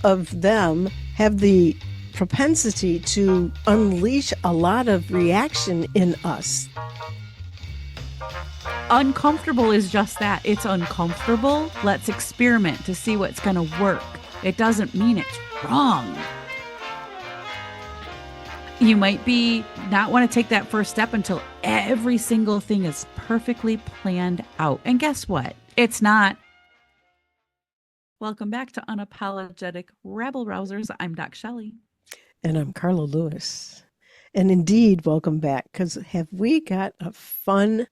of them have the propensity to unleash a lot of reaction in us. Uncomfortable is just that. It's uncomfortable. Let's experiment to see what's going to work. It doesn't mean it's wrong. You might be not want to take that first step until every single thing is perfectly planned out. And guess what? It's not. Welcome back to Unapologetic Rabble-Rousers. I'm DocShellie. And I'm Carla Lewis. And indeed, welcome back, because have we got a fun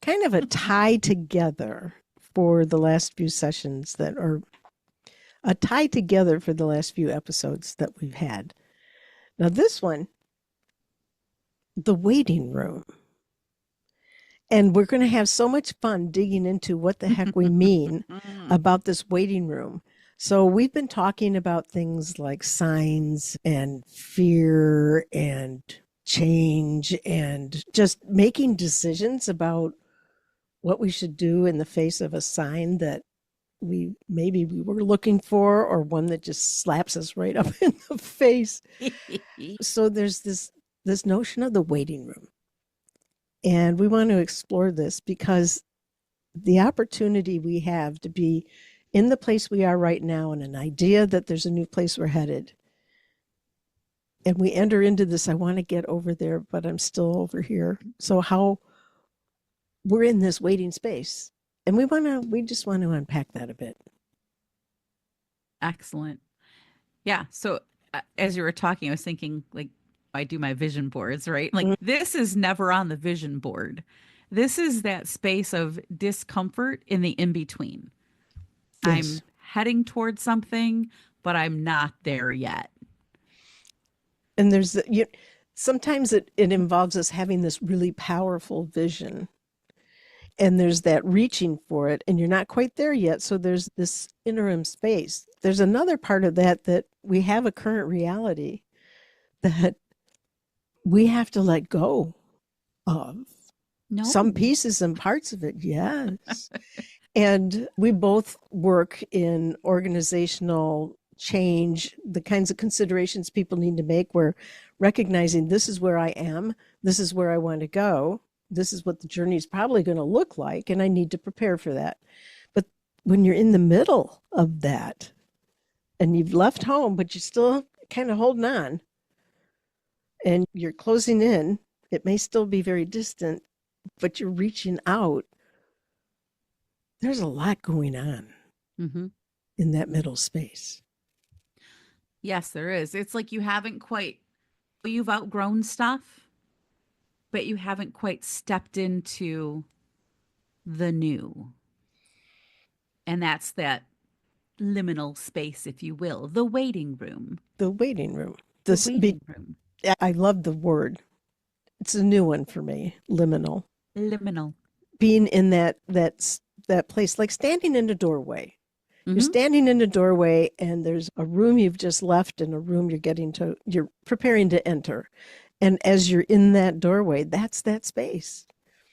kind of a tie together for the last few sessions that are a tie together for the last few episodes that we've had. Now this one, the waiting room. And we're going to have so much fun digging into what the heck we mean about this waiting room. So we've been talking about things like signs and fear and change and just making decisions about what we should do in the face of a sign that we were looking for, or one that just slaps us right up in the face. So there's this notion of the waiting room. And we want to explore this because the opportunity we have to be in the place we are right now and an idea that there's a new place we're headed. And we enter into this, I want to get over there, but I'm still over here. So how we're in this waiting space. And we just want to unpack that a bit. Excellent. Yeah. So as you were talking, I was thinking, like, I do my vision boards, right? Like this is never on the vision board. This is that space of discomfort in the in-between. Yes. I'm heading towards something, but I'm not there yet. And sometimes it involves us having this really powerful vision. And there's that reaching for it, and you're not quite there yet. So there's this interim space. There's another part of that we have a current reality that we have to let go of. No. Some pieces and parts of it, yes. And we both work in organizational change, the kinds of considerations people need to make. We're recognizing this is where I am, this is where I want to go, this is what the journey is probably going to look like, and I need to prepare for that. But when you're in the middle of that, and you've left home, but you're still kind of holding on, and you're closing in, it may still be very distant, but you're reaching out. There's a lot going on in that middle space. Yes, there is. It's like you've outgrown stuff, but you haven't quite stepped into the new. And that's that liminal space, if you will, the waiting room. The waiting room. I love the word. It's a new one for me, liminal. Liminal. Being in that place, like standing in a doorway. You're standing in a doorway and there's a room you've just left and a room you're preparing to enter. And as you're in that doorway, that's that space.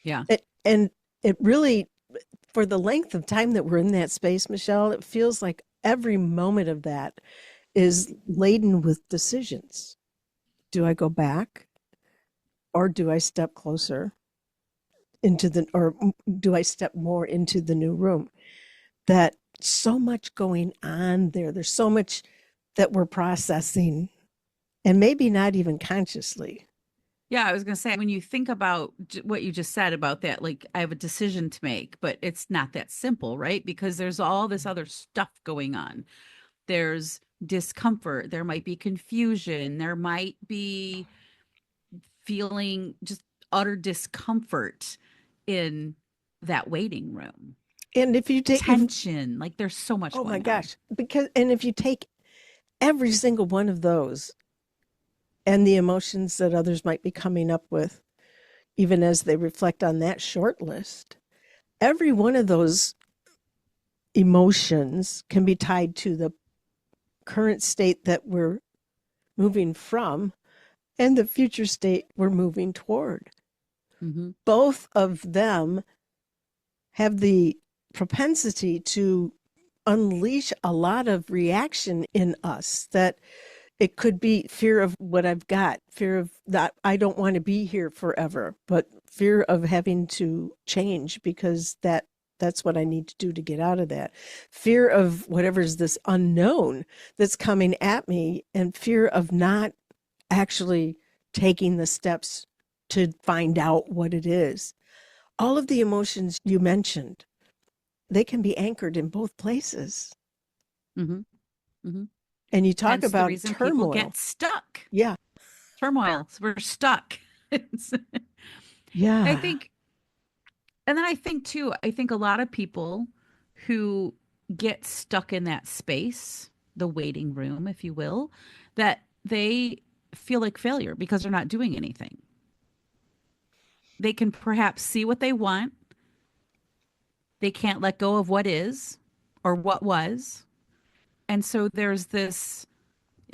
Yeah. And it really, for the length of time that we're in that space, Michelle, it feels like every moment of that is laden with decisions. Do I go back, or do I step closer or do I step more into the new room? That so much going on there. There's so much that we're processing, and maybe not even consciously. Yeah, I was going to say, when you think about what you just said about that, like, I have a decision to make, but it's not that simple, right? Because there's all this other stuff going on. There's discomfort. There might be confusion. There might be feeling just utter discomfort in that waiting room. And if you take tension, like there's so much going on. Oh my gosh. And if you take every single one of those and the emotions that others might be coming up with, even as they reflect on that short list, every one of those emotions can be tied to the current state that we're moving from and the future state we're moving toward. Both of them have the propensity to unleash a lot of reaction in us that it could be fear of what I've got, fear of that I don't want to be here forever, but fear of having to change because that's what I need to do to get out of that. Fear of whatever's this unknown that's coming at me, and fear of not actually taking the steps to find out what it is. All of the emotions you mentioned, they can be anchored in both places. Hmm. Hmm. And you talk Hence the about reason people turmoil. get stuck. Yeah. Turmoil. So we're stuck. I Yeah. think, and then I think too, I think a lot of people who get stuck in that space, the waiting room, if you will, that they feel like failure because they're not doing anything. They can perhaps see what they want. They can't let go of what is or what was. And so there's this,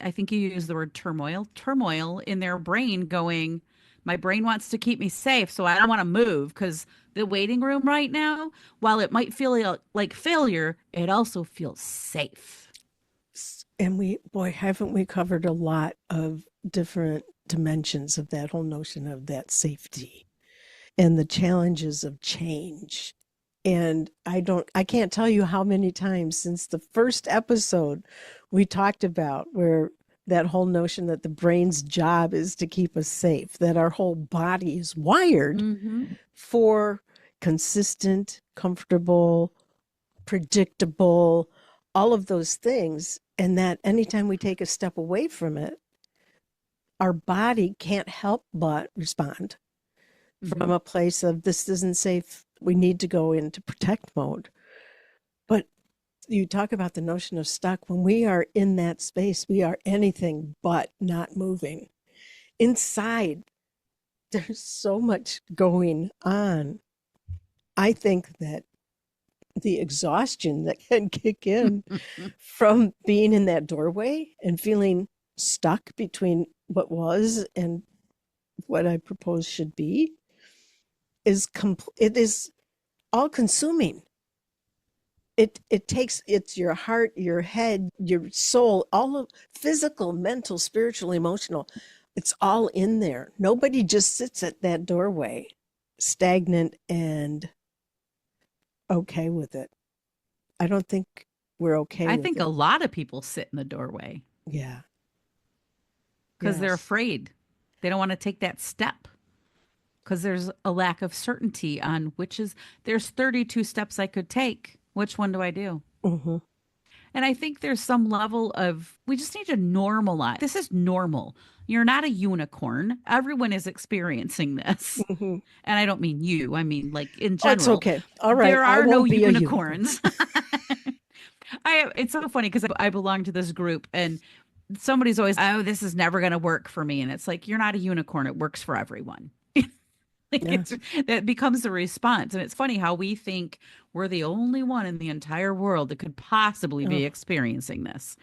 I think you use the word turmoil in their brain going, my brain wants to keep me safe, so I don't want to move because the waiting room right now, while it might feel like failure, it also feels safe. And boy, haven't we covered a lot of different dimensions of that whole notion of that safety and the challenges of change. And I can't tell you how many times since the first episode we talked about where that whole notion that the brain's job is to keep us safe, that our whole body is wired Mm-hmm. for consistent, comfortable, predictable, all of those things. And that anytime we take a step away from it, our body can't help but respond Mm-hmm. from a place of this isn't safe. We need to go into protect mode. But you talk about the notion of stuck. When we are in that space, we are anything but not moving. Inside, there's so much going on. I think that the exhaustion that can kick in from being in that doorway and feeling stuck between what was and what I propose should be it is all consuming. It takes it's your heart, your head, your soul, all of physical, mental, spiritual, emotional. It's all in there. Nobody just sits at that doorway stagnant and okay with it. I don't think we're okay I with think a it. lot of people sit in the doorway Yeah. because they're Yes. afraid. They don't want to take that step because there's a lack of certainty on which is, there's 32 steps I could take. Which one do I do? Mm-hmm. And I think there's some level of, we just need to normalize. This is normal. You're not a unicorn. Everyone is experiencing this. Mm-hmm. And I don't mean you, I mean like in Oh, it's general. okay. All right. There I are no won't be a unicorn. unicorns. It's so funny because I belong to this group and somebody's always, oh, this is never going to work for me. And it's like, you're not a unicorn. It works for everyone. Like Yeah. it's that becomes the response. And it's funny how we think we're the only one in the entire world that could possibly be Oh, experiencing this.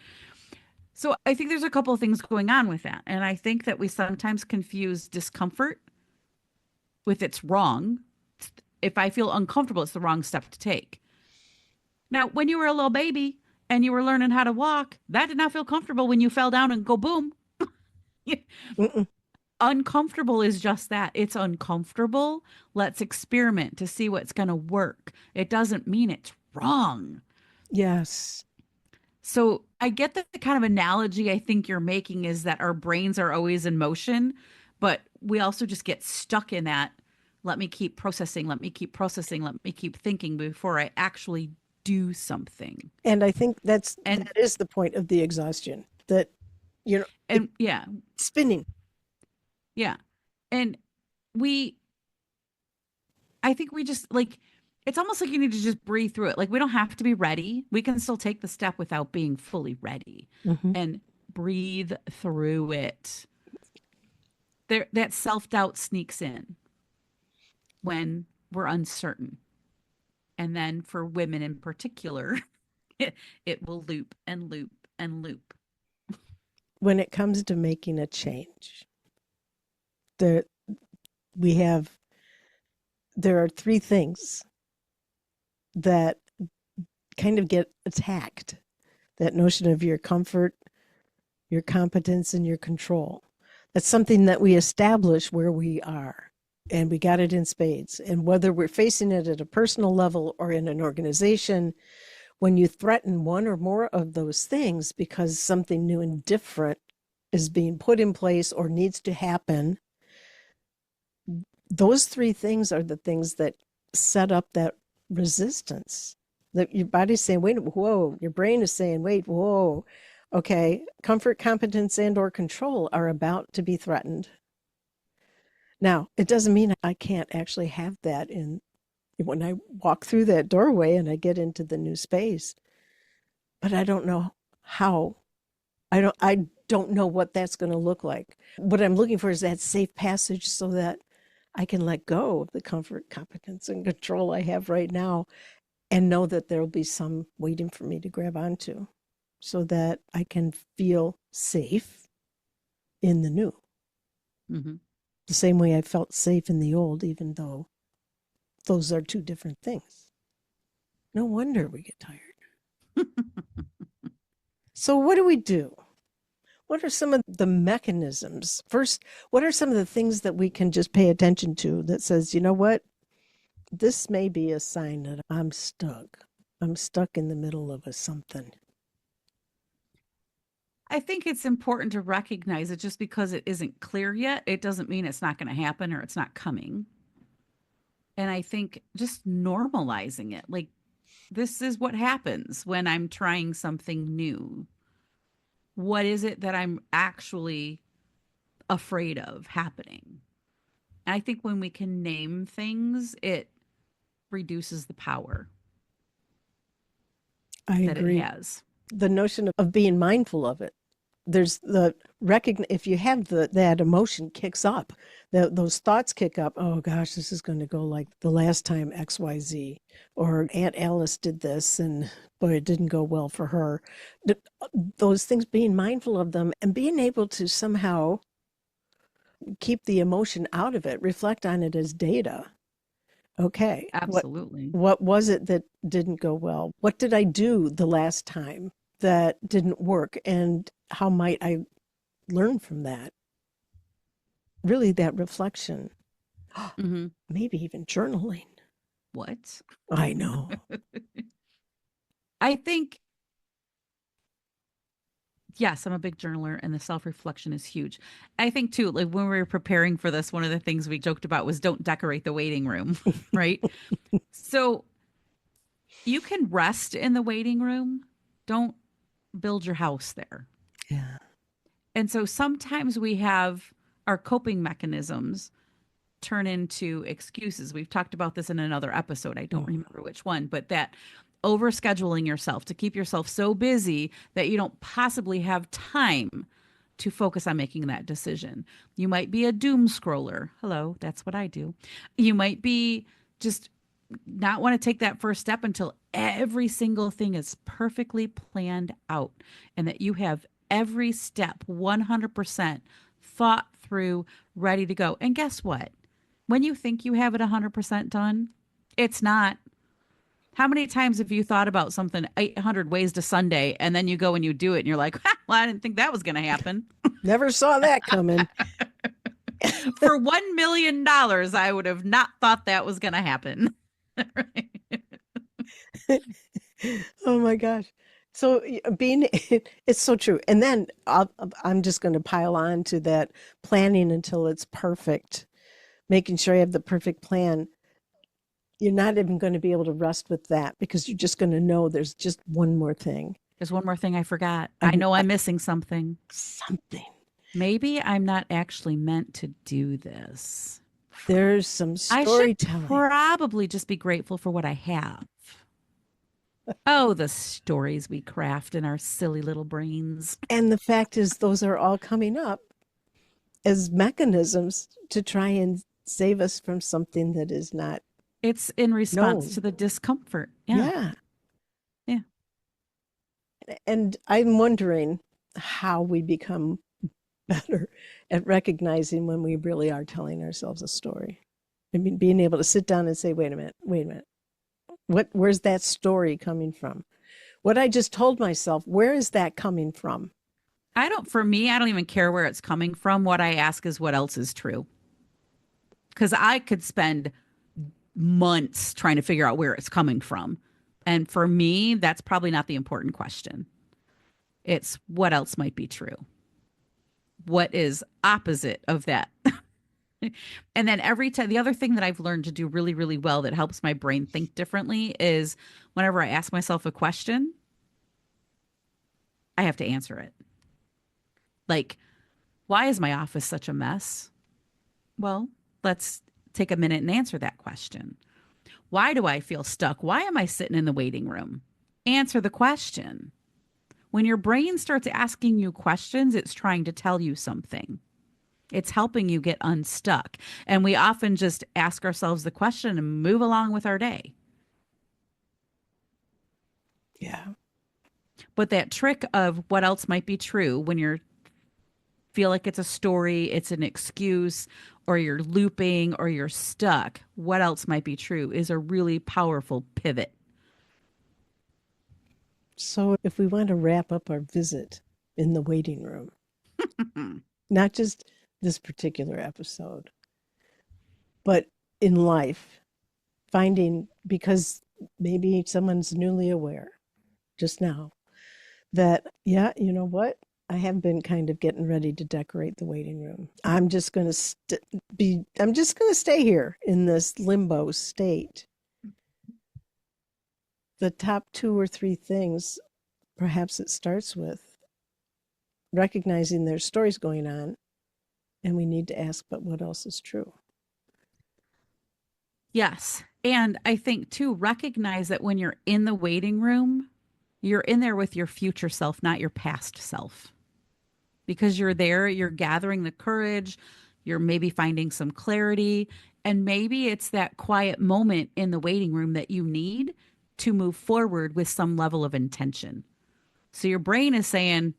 So I think there's a couple of things going on with that. And I think that we sometimes confuse discomfort with it's wrong. If I feel uncomfortable, it's the wrong step to take. Now, when you were a little baby and you were learning how to walk, that did not feel comfortable when you fell down and go boom. mm-mm. Uncomfortable is just that. It's uncomfortable. Let's experiment to see what's going to work. It doesn't mean it's wrong. Yes. So I get that the kind of analogy I think you're making is that our brains are always in motion, but we also just get stuck in that. Let me keep processing. Let me keep processing. Let me keep thinking before I actually do something. And I think And that is the point of the exhaustion that it's and yeah, spinning. yeah. And we I think we just like it's almost like you need to just breathe through it. Like we don't have to be ready. We can still take the step without being fully ready Mm-hmm. and breathe through it. There that self-doubt sneaks in when we're uncertain. And then for women in particular, it will loop and loop and loop. When it comes to making a change, there we have there are three things that kind of get attacked. That notion of your comfort, your competence, and your control. That's something that we establish where we are. And we got it in spades. And whether we're facing it at a personal level or in an organization, when you threaten one or more of those things because something new and different is being put in place or needs to happen, those three things are the things that set up that resistance. That your body's saying, wait, whoa, your brain is saying, wait, whoa, okay, comfort, competence, and or control are about to be threatened. Now, it doesn't mean I can't actually have that in when I walk through that doorway and I get into the new space. But I don't know how. I don't know what that's going to look like. What I'm looking for is that safe passage so that I can let go of the comfort, competence, and control I have right now and know that there'll be some waiting for me to grab onto so that I can feel safe in the new. Mm-hmm. The same way I felt safe in the old, even though those are two different things. No wonder we get tired. So what do we do? What are some of the mechanisms? First, what are some of the things that we can just pay attention to that says, you know what? This may be a sign that I'm stuck. I'm stuck in the middle of a something. I think it's important to recognize it. Just because it isn't clear yet, it doesn't mean it's not going to happen or it's not coming. And I think just normalizing it, like, this is what happens when I'm trying something new. What is it that I'm actually afraid of happening? And I think when we can name things, it reduces the power I that it agree. has. The notion of being mindful of it. There's the if you have that emotion kicks up, those thoughts kick up. Oh gosh, this is going to go like the last time XYZ, or Aunt Alice did this, and boy, it didn't go well for her. Those things, being mindful of them and being able to somehow keep the emotion out of it, reflect on it as data. Okay, Absolutely. what was it that didn't go well? What did I do the last time that didn't work? And how might I learn from that? Really, that reflection, Mm-hmm. maybe even journaling. What? I know. I think, yes, I'm a big journaler and the self reflection is huge. I think, too, like when we were preparing for this, one of the things we joked about was don't decorate the waiting room, right? So you can rest in the waiting room. Don't build your house there. Yeah. And so sometimes we have our coping mechanisms turn into excuses. We've talked about this in another episode. I don't remember which one, but that overscheduling yourself to keep yourself so busy that you don't possibly have time to focus on making that decision. You might be a doom scroller. Hello, that's what I do. You might be just not want to take that first step until every single thing is perfectly planned out and that you have every step 100% thought through, ready to go. And guess what? When you think you have it 100% done, it's not. How many times have you thought about something 800 ways to Sunday and then you go and you do it and you're like, well, I didn't think that was going to happen. Never saw that coming. For $1 million, I would have not thought that was going to happen. Right? Oh my gosh. So being, it's so true. And then I'm just going to pile on to that planning until it's perfect, making sure I have the perfect plan. You're not even going to be able to rest with that because you're just going to know there's just one more thing. There's one more thing I forgot. I know I'm missing something. Something. Maybe I'm not actually meant to do this. There's some I should storytelling. probably just be grateful for what I have. Oh, the stories we craft in our silly little brains. And the fact is, those are all coming up as mechanisms to try and save us from something that is not It's in response known. to the discomfort. Yeah. Yeah. Yeah. And I'm wondering how we become better at recognizing when we really are telling ourselves a story. I mean, being able to sit down and say, wait a minute, Where's that story coming from? What I just told myself, where is that coming from? For me, I don't even care where it's coming from. What I ask is what else is true. Because I could spend months trying to figure out where it's coming from. And for me, that's probably not the important question. It's what else might be true. What is opposite of that? And then every time, the other thing that I've learned to do really, really well that helps my brain think differently is whenever I ask myself a question, I have to answer it. Like, why is my office such a mess? Well, let's take a minute and answer that question. Why do I feel stuck? Why am I sitting in the waiting room? Answer the question. When your brain starts asking you questions, it's trying to tell you something. It's helping you get unstuck. And we often just ask ourselves the question and move along with our day. Yeah. But that trick of what else might be true when you feel like it's a story, it's an excuse, or you're looping or you're stuck, what else might be true is a really powerful pivot. So if we want to wrap up our visit in the waiting room, not just this particular episode, but in life, finding, because maybe someone's newly aware just now that, yeah, you know what? I have been kind of getting ready to decorate the waiting room. I'm just going to I'm just going to stay here in this limbo state. The top 2 or 3 things, perhaps it starts with recognizing there's stories going on, and we need to ask, but what else is true? Yes. And I think too, recognize that when you're in the waiting room, you're in there with your future self, not your past self. Because you're there, you're gathering the courage, you're maybe finding some clarity, and maybe it's that quiet moment in the waiting room that you need to move forward with some level of intention. So your brain is saying,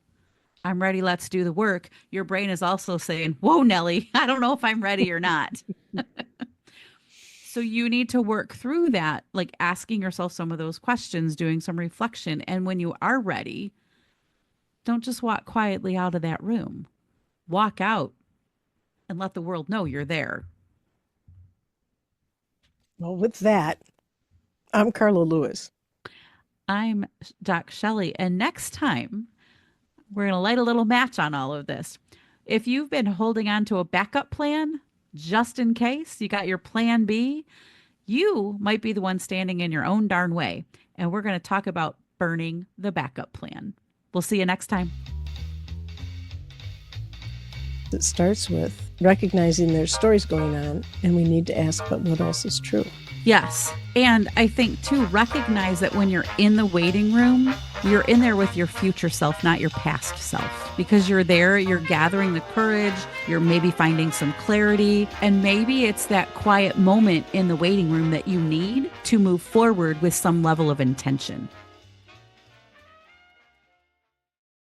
I'm ready, let's do the work. Your brain is also saying, whoa, Nellie, I don't know if I'm ready or not. So you need to work through that, like asking yourself some of those questions, doing some reflection. And when you are ready, don't just walk quietly out of that room. Walk out and let the world know you're there. Well, with that, I'm Carla Lewis. I'm DocShellie. And next time, we're going to light a little match on all of this. If you've been holding on to a backup plan, just in case you got your plan B, you might be the one standing in your own darn way. And we're going to talk about burning the backup plan. We'll see you next time. It starts with recognizing there's stories going on, and we need to ask, but what else is true? Yes. And I think too, recognize that when you're in the waiting room, you're in there with your future self, not your past self. Because you're there, you're gathering the courage, you're maybe finding some clarity, and maybe it's that quiet moment in the waiting room that you need to move forward with some level of intention.